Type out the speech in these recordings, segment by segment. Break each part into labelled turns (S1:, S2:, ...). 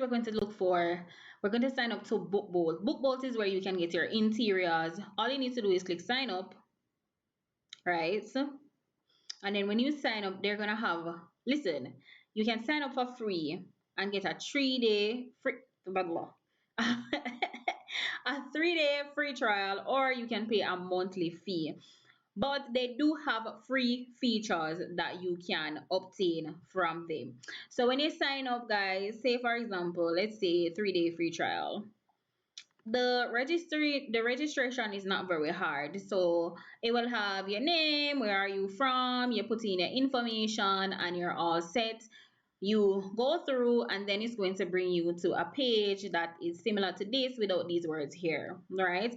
S1: we're going to look for, we're going to sign up to BookBolt. BookBolt is where you can get your interiors. All you need to do is click sign up, right? And then when you sign up, they're gonna have, listen, you can sign up for free and get a 3-day free, blah, blah, a 3-day free trial, or you can pay a monthly fee. But they do have free features that you can obtain from them. So when you sign up, guys, say for example, let's say 3-day free trial, the registration is not very hard. So it will have your name, where are you from, you put in your information, and you're all set. You go through, and then it's going to bring you to a page that is similar to this without these words here, right?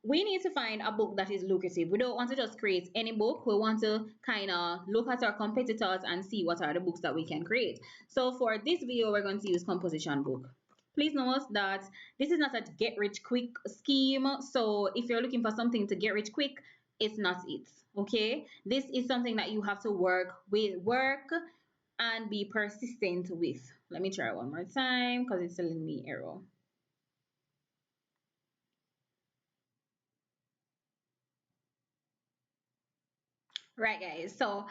S1: We need to find a book that is lucrative. We don't want to just create any book. We want to kind of look at our competitors and see what are the books that we can create. So for this video, we're going to use composition book. Please note that this is not a get rich quick scheme. So if you're looking for something to get rich quick, it's not it. Okay, this is something that you have to work and be persistent with. Let me try one more time because it's telling me error. Right, guys. So,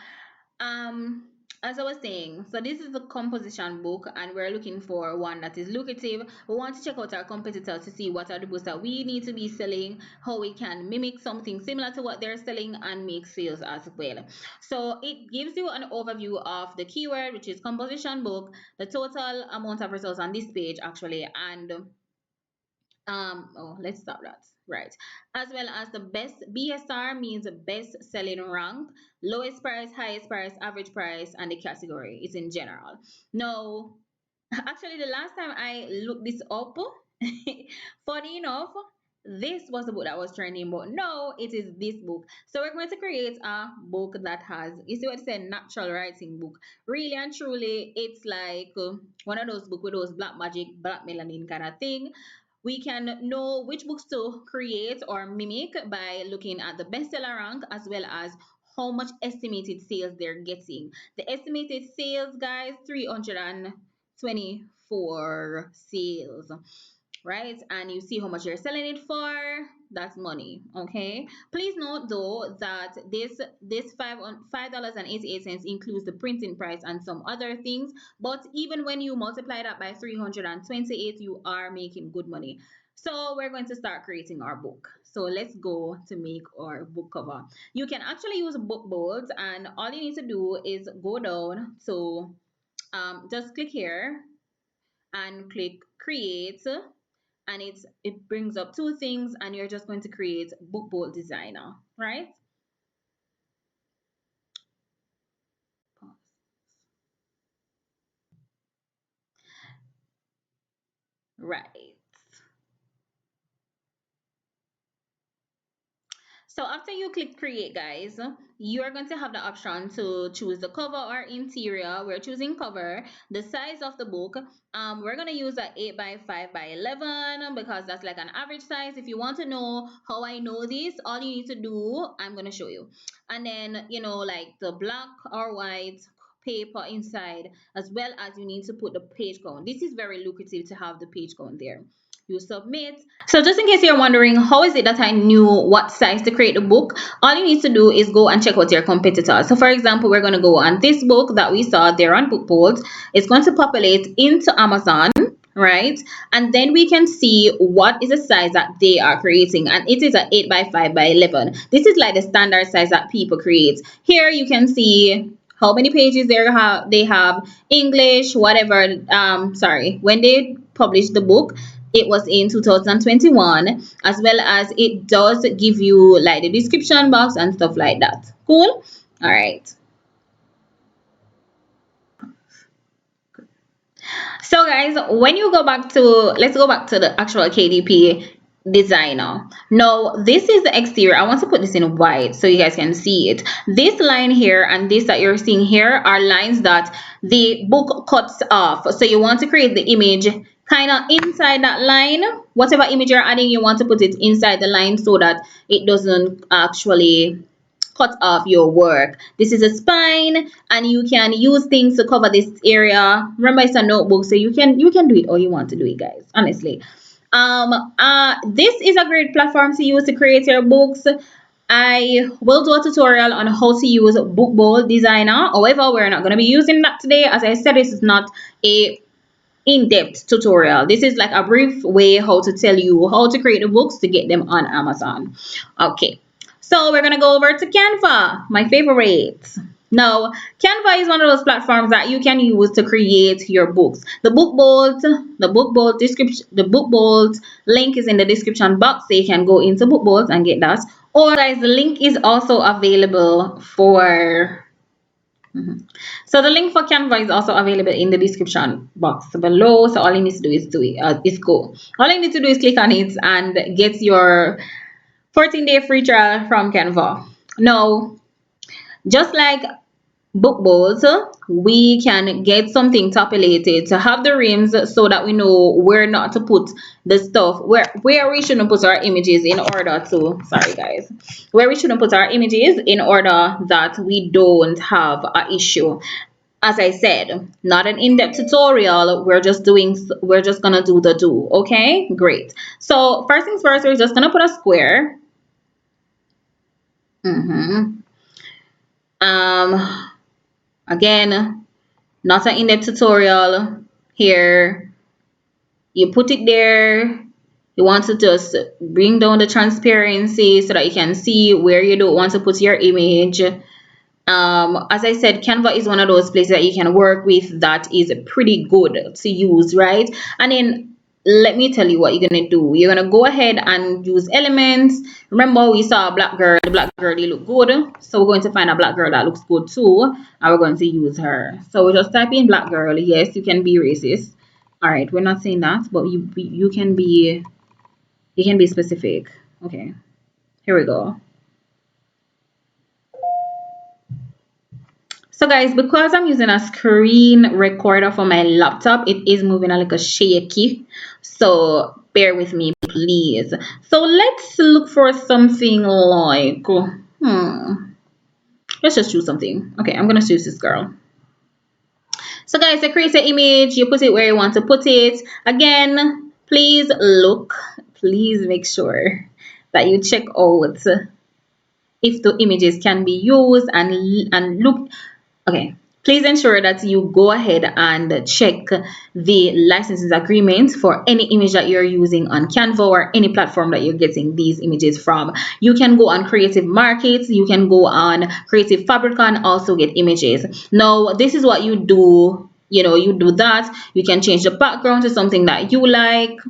S1: um, as I was saying, so this is the composition book, and we're looking for one that is lucrative. We want to check out our competitors to see what are the books that we need to be selling, how we can mimic something similar to what they're selling and make sales as well. So it gives you an overview of the keyword, which is composition book, the total amount of results on this page actually, and oh, let's stop that, right, as well as the best BSR means best selling rank, lowest price, highest price, average price, and the category is in general. Now, actually the last time I looked this up, funny enough, this was the book that was trending, but no, it is this book. So we're going to create a book that has, you see what it said, natural writing book. Really and truly, it's like one of those books with those black magic, black melanin kind of thing. We can know which books to create or mimic by looking at the bestseller rank, as well as how much estimated sales they're getting. The estimated sales, guys, 324 sales, right? And you see how much you're selling it for. That's money. Okay, please note though that this $5.88 includes the printing price and some other things, but even when you multiply that by 328, you are making good money. So we're going to start creating our book. So let's go to make our book cover. You can actually use book boards, and all you need to do is go down to just click here and click create, and it brings up two things, and you're just going to create book board designer, right? Right. So after you click create, guys, you are going to have the option to choose the cover or interior. We're choosing cover. The size of the book, we're going to use a 8 by 5 by 11 because that's like an average size. If you want to know how I know this, all you need to do, I'm going to show you. And then, you know, like the black or white paper inside, as well as you need to put the page count. This is very lucrative to have the page count there. You submit. So just in case you're wondering how is it that I knew what size to create the book, all you need to do is go and check out your competitors. So for example, we're going to go on this book that we saw there on BookBolt. It's going to populate into Amazon, right? And then we can see what is the size that they are creating, and it is an 8 by 5 by 11. This is like the standard size that people create. Here you can see how many pages they have, English, whatever. Sorry, when they published the book, it was in 2021, as well as it does give you like the description box and stuff like that. Cool. All right. So guys, when you go back to, let's go back to the actual KDP designer. Now this is the exterior. I want to put this in white so you guys can see it. This line here and this that you're seeing here are lines that the book cuts off. So you want to create the image kind of inside that line. Whatever image you're adding, you want to put it inside the line so that it doesn't actually cut off your work. This is a spine, and you can use things to cover this area. Remember, it's a notebook, so you can do it all you want to do it, guys, honestly. This is a great platform to use to create your books. I will do a tutorial on how to use Book Bowl Designer. However, we're not going to be using that today. As I said, this is not a in-depth tutorial. This is like a brief way how to tell you how to create the books to get them on Amazon. Okay, so we're gonna go over to Canva, my favorite. Now, Canva is one of those platforms that you can use to create your books. The book bold link is in the description box, so you can go into book bold and get that. Or guys, the link is also available for so the link for Canva is also available in the description box below. So all you need to do is go. All you need to do is click on it and get your 14-day free trial from Canva. Now, just like book bowls, we can get something tabulated to have the rims so that we know where not to put the stuff, where we shouldn't put our images in order to, sorry guys, where we shouldn't put our images in order that we don't have an issue. As I said, not an in-depth tutorial. We're just gonna do the do. Okay, great. So first things first, we're just gonna put a square. Again, not an in-depth tutorial here. You put it there. You want to just bring down the transparency so that you can see where you don't want to put your image. As I said, Canva is one of those places that you can work with that is pretty good to use, right? And then let me tell you what you're gonna do. You're gonna go ahead and use elements. Remember, we saw a black girl. The black girl, they look good, so we're going to find a black girl that looks good too, and we're going to use her. So we just type in black girl. Yes, you can be racist. All right, we're not saying that, but you can be specific. Okay, here we go. So guys, because I'm using a screen recorder for my laptop, it is moving a little shaky. So bear with me, please. So let's look for something like, let's just choose something. Okay, I'm gonna choose this girl. So guys, to create an image, you put it where you want to put it. Again, please make sure that you check out if the images can be used and look. Okay, please ensure that you go ahead and check the licenses agreement for any image that you're using on Canva or any platform that you're getting these images from. You can go on Creative Market, you can go on Creative Fabric and also get images. Now, this is what you do. You do that. You can change the background to something that you like.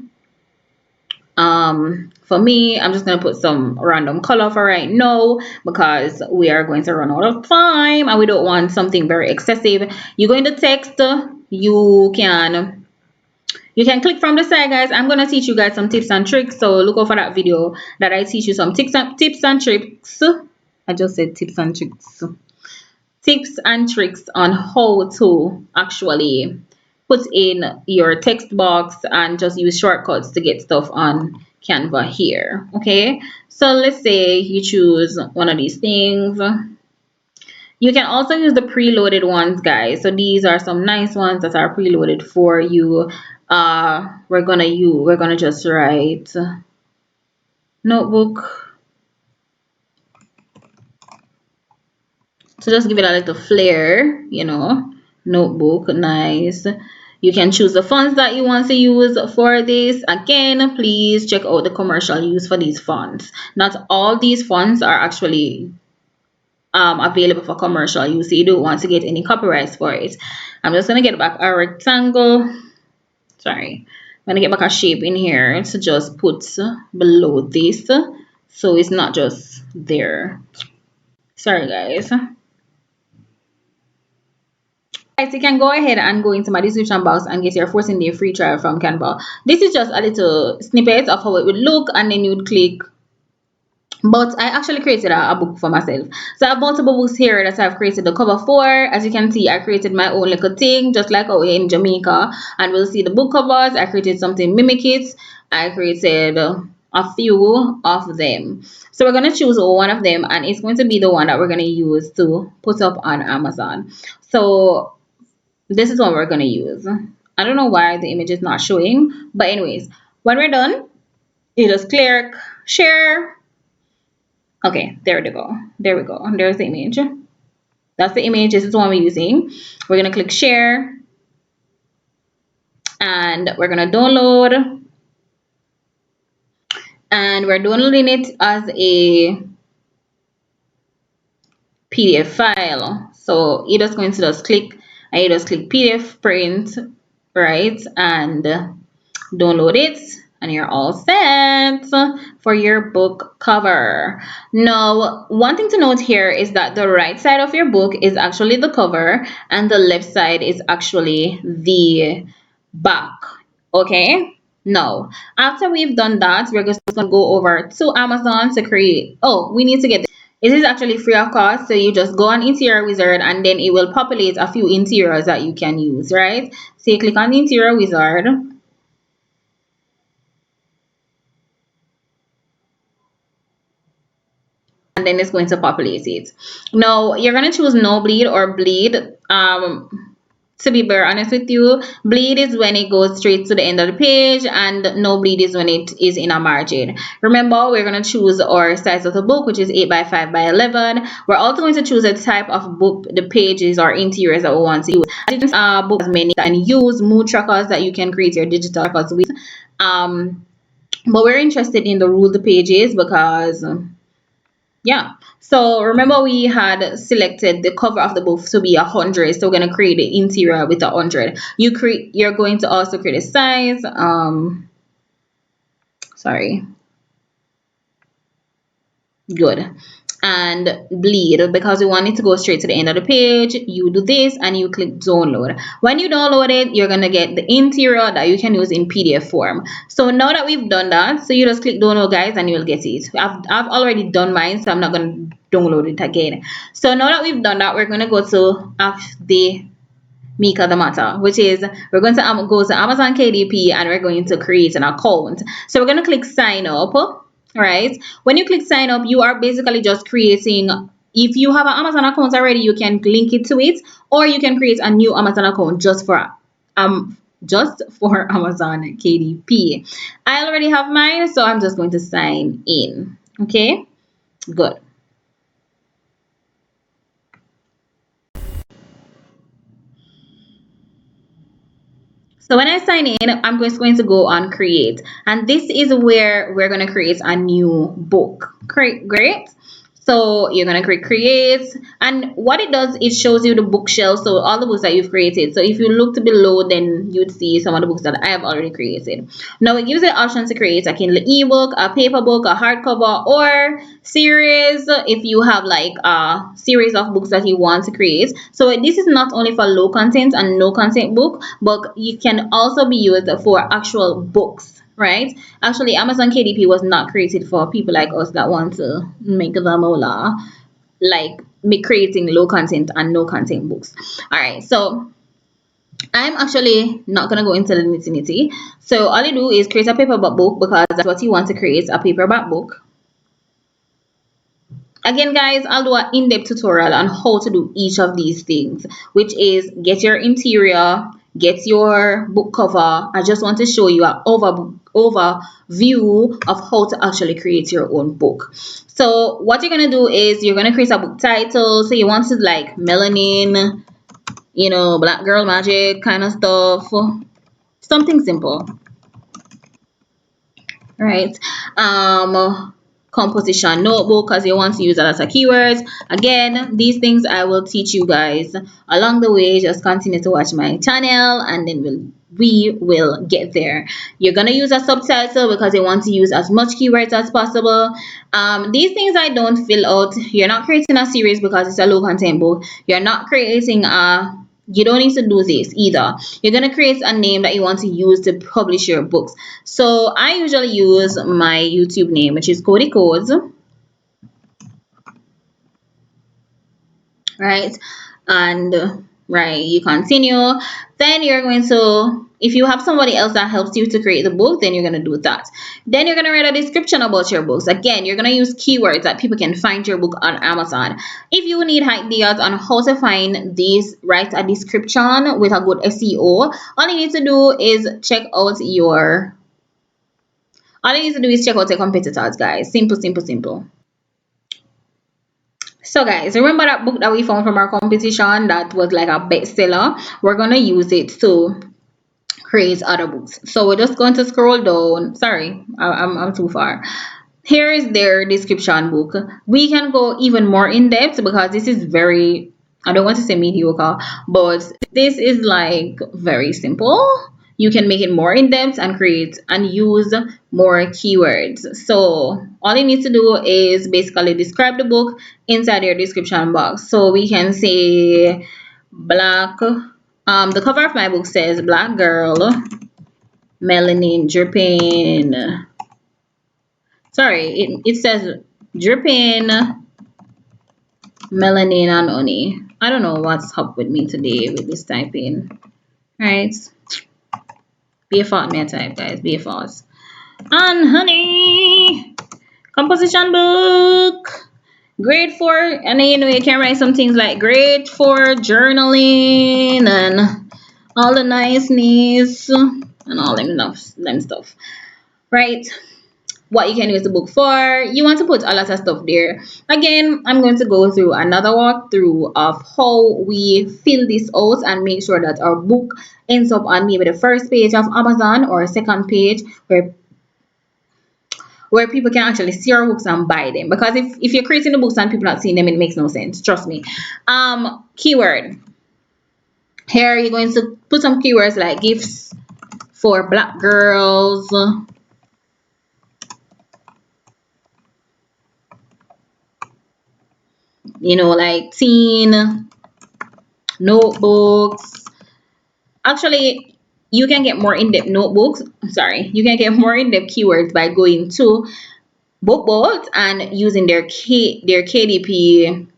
S1: For me, I'm just gonna put some random color for right now because we are going to run out of time and we don't want something very excessive. You go into text, you can click from the side, guys. I'm gonna teach you guys some tips and tricks, so look out for that video that I teach you some tips and tricks. I just said tips and tricks on how to actually put in your text box and just use shortcuts to get stuff on Canva here. Okay, so let's say you choose one of these things. You can also use the preloaded ones, guys. So these are some nice ones that are preloaded for you. We're gonna just write notebook to just give it a little flair, notebook, nice. You can choose the fonts that you want to use for this. Again, please check out the commercial use for these fonts. Not all these fonts are actually available for commercial use, so you don't want to get any copyrights for it. I'm just gonna get back a rectangle. Sorry, I'm gonna get back a shape in here to just put below this, so it's not just there. Sorry, guys. Guys, you can go ahead and go into my description box and get your 14-day free trial from Canva. This is just a little snippet of how it would look, and then you would click. But I actually created a book for myself. So I have multiple books here that I've created the cover for. As you can see, I created my own little thing, just like out here in Jamaica. And we'll see the book covers. I created something mimic it. I created a few of them. So we're going to choose one of them, and it's going to be the one that we're going to use to put up on Amazon. So this is what we're going to use. I don't know why the image is not showing, but anyways, when we're done, you just click share. Okay, there we go. There we go. There's the image. That's the image. This is the one we're using. We're going to click share, and we're going to download, and we're downloading it as a PDF file. So you're just going to just click, and you just click PDF print, right, and download it, and you're all set for your book cover. Now, one thing to note here is that the right side of your book is actually the cover, and the left side is actually the back. Okay, now after we've done that, we're just going to go over to Amazon to create. Oh, we need to get this. It is actually free of cost, so you just go on Interior Wizard, and then it will populate a few interiors that you can use, right? So you click on the Interior Wizard, and then it's going to populate it. Now you're going to choose no bleed or bleed. To be very honest with you, bleed is when it goes straight to the end of the page, and no bleed is when it is in a margin. Remember, we're going to choose our size of the book, which is 8 by 5 by 11. We're also going to choose the type of book, the pages or interiors that we want to use. Book has many, and use mood trackers that you can create your digital records with. But we're interested in the ruled pages because yeah. So remember we had selected the cover of the book to be 100. So we're gonna create the interior with 100. You're going to also create a size. Sorry. Good. And bleed, because we want it to go straight to the end of the page. You do this and you click download. When you download it, you're gonna get the interior that you can use in PDF form. So now that we've done that, so you just click download, guys, and you'll get it. I've already done mine, so I'm not gonna download it again. So now that we've done that, we're gonna go to the Mika the matter, which is we're going to go to Amazon KDP, and we're going to create an account. So we're going to click sign up, right? When you click sign up, you are basically just creating, if you have an Amazon account already, you can link it to it, or you can create a new Amazon account just for Amazon KDP. I already have mine, so I'm just going to sign in. Okay, good. So when I sign in, I'm just going to go on create. And this is where we're going to create a new book. Great. So you're going to click create. And what it does, it shows you the bookshelf. So all the books that you've created. So if you look below, then you'd see some of the books that I have already created. Now it gives you the option to create a Kindle ebook, a paper book, a hardcover, or series if you have like a series of books that you want to create. So this is not only for low content and no content book, but it can also be used for actual books, right? Actually, Amazon KDP was not created for people like us that want to make the moolah, like me creating low content and no content books. All right, so I'm actually not gonna go into the nitty-nitty. So all you do is create a paperback book, because that's what you want to create, a paperback book. Again, guys, I'll do an in-depth tutorial on how to do each of these things, which is get your interior, get your book cover. I just want to show you an overview of how to actually create your own book. So what you're going to do is you're going to create a book title. So you want to like melanin, black girl magic kind of stuff. Something simple. Right. Composition notebook, because you want to use that as a keywords. Again, these things I will teach you guys along the way. Just continue to watch my channel, and then we will get there. You're gonna use a subtitle because you want to use as much keywords as possible. These things I don't fill out. You're not creating a series because it's a low content book. You're not creating a You don't need to do this either. You're going to create a name that you want to use to publish your books. So I usually use my YouTube name, which is Cody Codes, right? And right, you continue. Then you're going to if you have somebody else that helps you to create the book, then you're going to do that. Then you're going to write a description about your books. Again, you're going to use keywords that people can find your book on Amazon. If you need ideas on how to find these, write a description with a good SEO. All you need to do is check out your all you need to do is check out your competitors, guys. Simple, simple, simple. So guys, remember that book that we found from our competition that was like a bestseller? We're gonna use it to create other books. So we're just going to scroll down. Sorry, I'm too far. Here is their description book. We can go even more in depth because this is very, I don't want to say mediocre, but this is like very simple. You can make it more in depth and create and use more keywords. So all you need to do is basically describe the book inside your description box. So we can say black, the cover of my book says black girl, melanin dripping. Sorry, it says dripping melanin and honey. I don't know what's up with me today with this typing. Right? Be a fault, me a type, guys. Be a fault. And honey, composition book. Great for, and then, you know, you can write some things like great for journaling and all the niceness and all them stuff. Right? What you can use the book for. You want to put a lot of stuff there. Again, I'm going to go through another walkthrough of how we fill this out and make sure that our book ends up on maybe the first page of Amazon or a second page where people can actually see our books and buy them. Because if you're creating the books and people not seeing them, it makes no sense. Trust me. Keyword. Here you're going to put some keywords like gifts for black girls, you know, like teen notebooks. Actually, you can get more in-depth notebooks. Sorry, you can get more in-depth keywords by going to BookBolt and using their KDP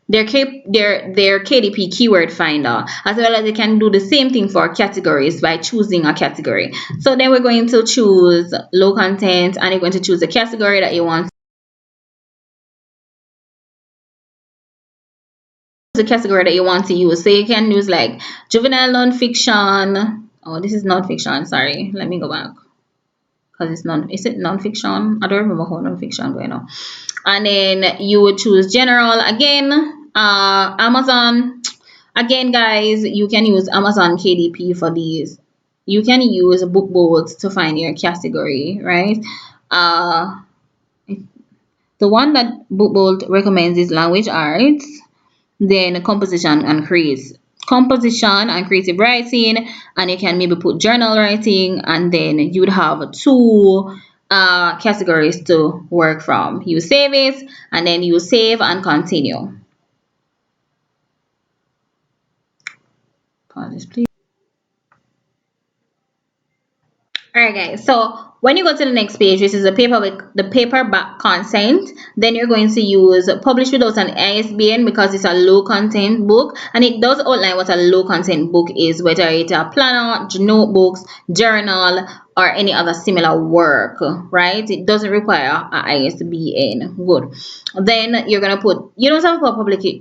S1: their KDP keyword finder, as well as you can do the same thing for categories by choosing a category. So then we're going to choose low content, and you're going to choose the category that you want. The category that you want to use. So you can use like juvenile nonfiction. Oh, this is nonfiction. Sorry, let me go back because it's non. Is it nonfiction? I don't remember how nonfiction going on. And then you would choose general again. Amazon. Again, guys, you can use Amazon KDP for these. You can use BookBolt to find your category, right? The one that BookBolt recommends is language arts, then composition and creative writing, and you can maybe put journal writing, and then you would have two categories to work from. You save it, and then you save and continue. Pause this, please. Alright guys, so when you go to the next page, which is the paperback content, then you're going to use publish without an ISBN because it's a low content book, and it does outline what a low content book is, whether it's a planner, notebooks, journal, or any other similar work, right? It doesn't require an ISBN. Good. Then you're gonna put, you don't have to put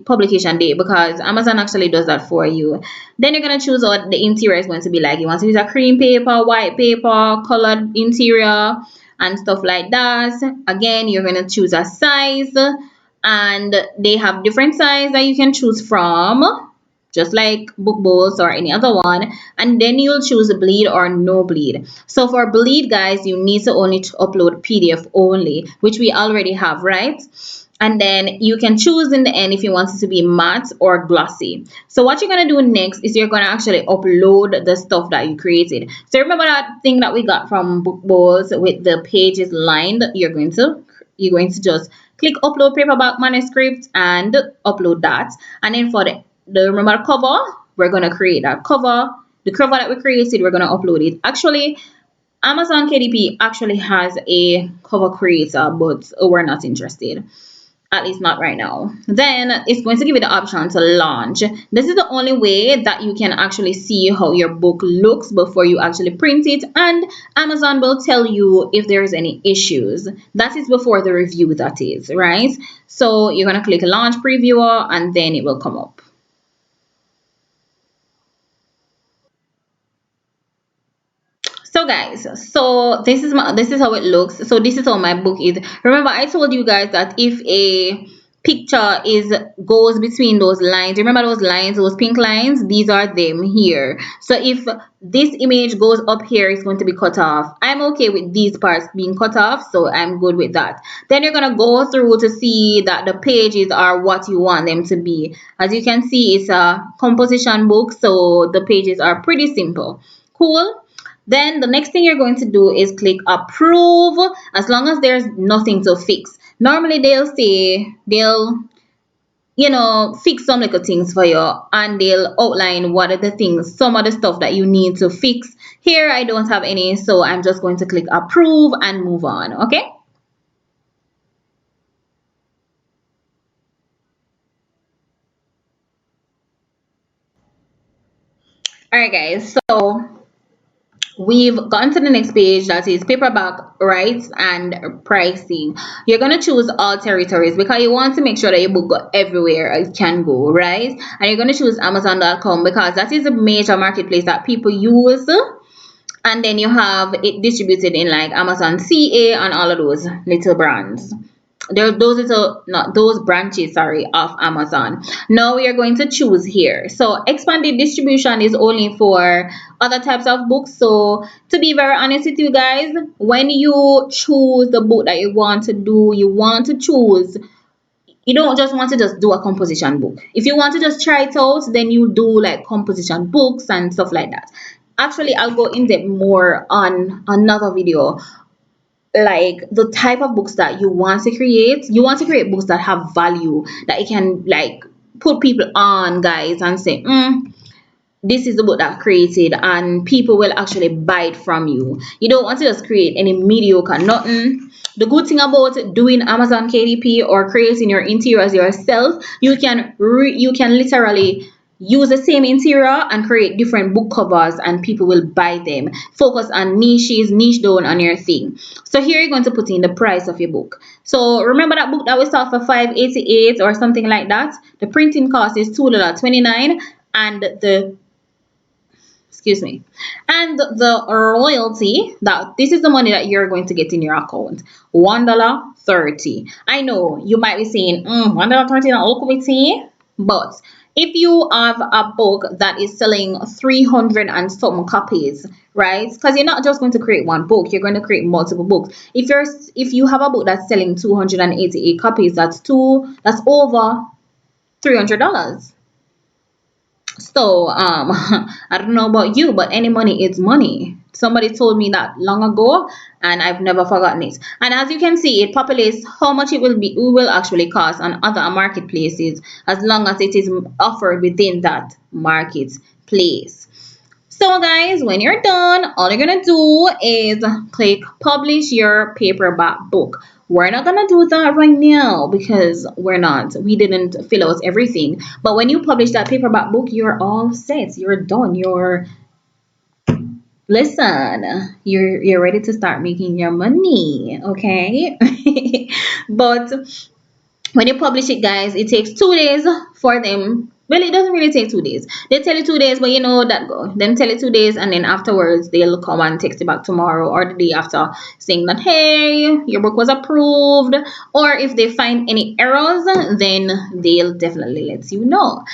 S1: publication date because Amazon actually does that for you. Then you're gonna choose what the interior is going to be like. You want to use a cream paper, white paper, colored interior, and stuff like that. Again, you're gonna choose a size, and they have different size that you can choose from, just like BookBolt or any other one. And then you'll choose bleed or no bleed. So for bleed, guys, you need to only upload PDF only, which we already have, right? And then you can choose in the end if you want it to be matte or glossy. So what you're going to do next is you're going to actually upload the stuff that you created. So remember that thing that we got from BookBolt with the pages lined? You're going to just click upload paperback manuscript and upload that. And then for the remember cover, we're going to create that cover. The cover that we created, we're going to upload it. Actually, Amazon KDP actually has a cover creator, but we're not interested. at least not right now. Then it's going to give you the option to launch. This is the only way that you can actually see how your book looks before you actually print it, and Amazon will tell you if there's any issues. That is before the review, that is, right? So you're going to click launch previewer and then it will come up. So guys, so this is how it looks. So this is how my book is. Remember, I told you guys that if a picture is goes between those lines, remember those lines, those pink lines, these are them here. So if this image goes up here, it's going to be cut off. I'm okay with these parts being cut off, so I'm good with that. Then you're gonna go through to see that the pages are what you want them to be. As you can see, it's a composition book, so the pages are pretty simple. Cool. Then the next thing you're going to do is click approve, as long as there's nothing to fix. Normally they'll say they'll fix some little things for you, and they'll outline what are the things, some of the stuff that you need to fix. Here I don't have any, so I'm just going to click approve and move on. Okay. All right guys, so we've gone to the next page, that is paperback rights and pricing. You're going to choose all territories because you want to make sure that your book go everywhere it can go, right? And you're going to choose Amazon.com because that is a major marketplace that people use, and then you have it distributed in like Amazon CA and all of those little brands. Those little, not those branches, sorry, of Amazon. Now we are going to choose here. So expanded distribution is only for other types of books. So to be very honest with you guys, when you choose the book that you want to do, you want to choose, you don't just want to just do a composition book. If you want to just try it out, then you do like composition books and stuff like that. Actually, I'll go in depth more on another video, like the type of books that you want to create. You want to create books that have value, that you can like put people on, guys, and say, this is the book that I created and people will actually buy it from you. You don't want to just create any mediocre nothing. The good thing about doing Amazon KDP or creating your interiors yourself, you can literally use the same interior and create different book covers and people will buy them. Focus on niches, niche down on your thing. So here you're going to put in the price of your book. So remember that book that we saw for $5.88 or something like that? The printing cost is $2.29, and the excuse me, and the royalty, that this is the money that you're going to get in your account, $1.30. I know you might be saying, $1.30 not look with me, but if you have a book that is selling 300 and some copies, right? Because you're not just going to create one book, you're going to create multiple books. If you have a book that's selling 288 copies, that's over $300. So I don't know about you, but any money is money. Somebody told me that long ago, and I've never forgotten it. And as you can see, it populates how much it will actually cost on other marketplaces, as long as it is offered within that marketplace. So guys, when you're done, all you're gonna do is click publish your paperback book. We're not gonna do that right now because we didn't fill out everything. But when you publish that paperback book, you're all set. You're done. You're ready to start making your money, okay? But when you publish it, guys, it takes 2 days for them. Well, it doesn't really take 2 days. They tell you 2 days, but you know that go. Them tell you 2 days, and then afterwards they'll come and text you back tomorrow or the day after, saying that hey, your book was approved. Or if they find any errors, then they'll definitely let you know.